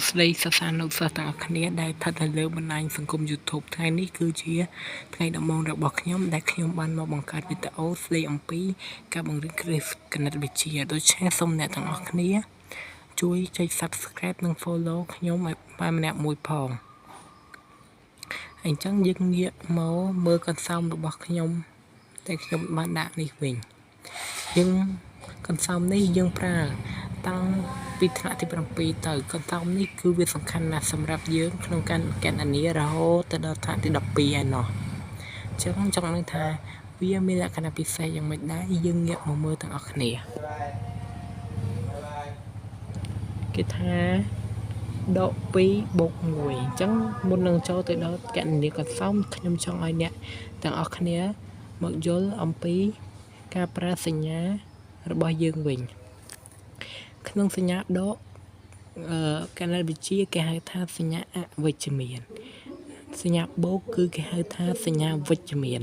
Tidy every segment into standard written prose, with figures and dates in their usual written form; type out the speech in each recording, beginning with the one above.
ស្ដីសាសានុសិស្សទាំងអស់គ្នាដែលស្ថិតនៅលើបណ្ដាញសង្គម YouTube ថ្ងៃនេះគឺជាថ្ងៃដំបូងរបស់ខ្ញុំដែលខ្ញុំបានមកបង្កើតវីដេអូស្ដីអំពីការបង្រៀនគណិតវិទ្យាដូច្នេះសូមអ្នកទាំងអស់គ្នាជួយចុច Subscribe និង Follow ខ្ញុំឲ្យបានម្នាក់មួយផងអញ្ចឹងយើងងាកមកមើលកន្សោមរបស់ខ្ញុំដែលខ្ញុំបានដាក់នេះវិញយើងកន្សោមនេះយើងប្រើតាំងពីថ្នាក់ទី7ទៅកន្សោមនេះគឺវាសំខាន់ណាស់សម្រាប់យើងក្នុងការកណនារហូតទៅដល់ថ្នាក់ទី12ឯណោះអញ្ចឹងចង់នឹងថាវាមានលក្ខណៈពិសេសយ៉ាងម៉េចដែរយើងងាកមកមើលទាំងអស់គ្នាគេថាដក2បូក1អញ្ចឹងមុននឹងចូលទៅដល់កណនាកន្សោមខ្ញុំចង់ឲ្យអ្នកទាំងអស់គ្នាមកយល់អំពីការប្រើសញ្ញារបស់យើងវិញក្នុងសញ្ញាដកគណិតវិទ្យាគេហៅថាសញ្ញាអវិជ្ជមានសញ្ញាបូកគឺគេហៅថាសញ្ញាវិជ្ជមាន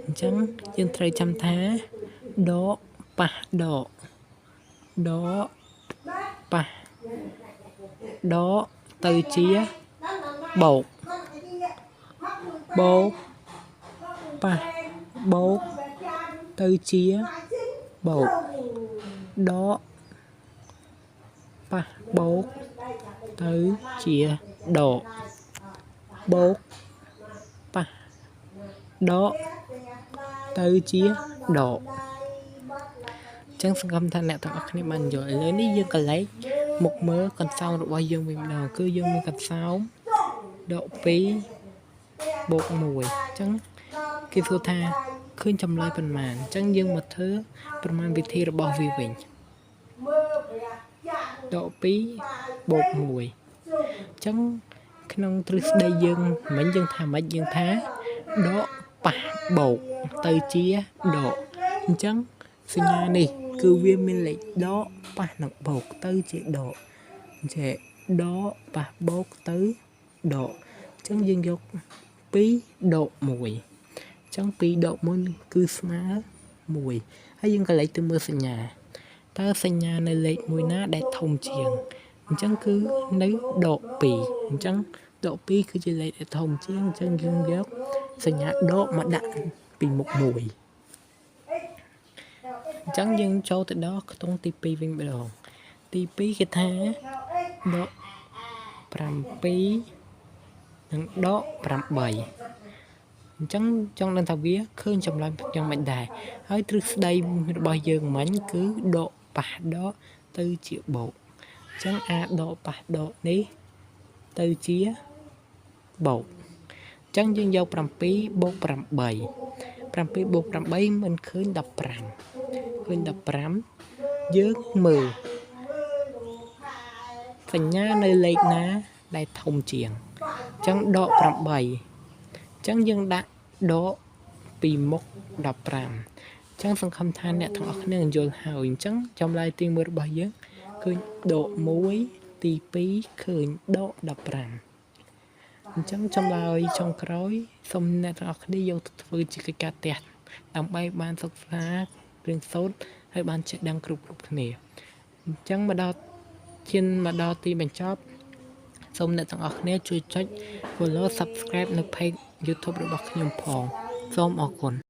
អញ្ចឹងយើងត្រូវចាំថាដកប៉ះដកដកប៉ះដកទៅជាបូកបូកប៉ះបូកទៅជាបូកដកប៉ះបូកទៅជាដកបូកប៉ះដកទៅជាដកចឹងសង្ឃឹមថាអ្នកទាំងអស់គ្នាបានយល់ឥឡូវនេះយើងកលែកមកមើលកន្សោមរបស់យើងវិញម្ដងគឺយើងមានកន្សោមដក2បូក1អញ្ចឹងគេសួរថាឃើញចម្លើយប៉ុន្មានអញ្ចឹងយើងមកធ្វើប្រមាណវិធីរបស់វាវិញដក2បូក1អញ្ចឹងក្នុងទ្រឹស្ដីយើងមិញយើងថាម៉េចយើងថាដកប៉ះបូកទៅជាដកអញ្ចឹងសញ្ញានេះគឺវាមានលេខដកប៉ះនឹងបូកទៅជាដកអញ្ចឹងដកប៉ះបូកទៅដកអញ្ចឹងយើងយក2ដក1អញ្ចឹង2ដក1គឺស្មើ1ហើយយើងក៏លេខទៅមើលសញ្ញាតើសញ្ញានៅលេខមួយណាដែលធំជាងអញ្ចឹងគឺនៅដក2អញ្ចឹងដក2គឺជាលេខដែលធំជាងអញ្ចឹងយើងយកសញ្ញាដកមកដាក់ពីមុខ1អញ្ចឹងយើងចូលទៅដល់ខ្ទង់ទី2វិញម្ដងទី2គេថាដក7និងដក8អញ្ចឹងចង់ដឹងថាវាឃើញចម្លើយយ៉ាងម៉េចដែរហើយទ្រឹស្ដីរបស់យើងមិញគឺដកប៉ះដកទៅជាបូកអញ្ចឹងអាដកប៉ះដកនេះទៅជាបូកអញ្ចឹងយើងយក7បូក8 7បូក8មិនឃើញ15ឃើញ15យើងមើលសញ្ញានៅលេខណាដែលធំជាងអញ្ចឹងដក8អញ្ចឹងយើងដាក់ដកពីមុខ15អញ្ចឹងសង្ឃឹមថាអ្នកទាំងអស់គ្នាយល់ហើយអញ្ចឹងចម្លើយទី1របស់យើងឃើញដក1ទី2ឃើញដក15អញ្ចឹងចម្លើយចុងក្រោយសូមអ្នកទាំងអស់គ្នាយកទៅធ្វើជាកិច្ចការផ្ទះដើម្បីបានសិក្សារៀនសូត្រហើយបានចេះដឹងគ្រប់គ្នាអញ្ចឹងមកដល់ទីបញ្ចប់សូមអ្នកទាំងអស់គ្នាជួយចុច Follow Subscribe នៅ Page YouTube របស់ខ្ញុំផងសូមអរគុណ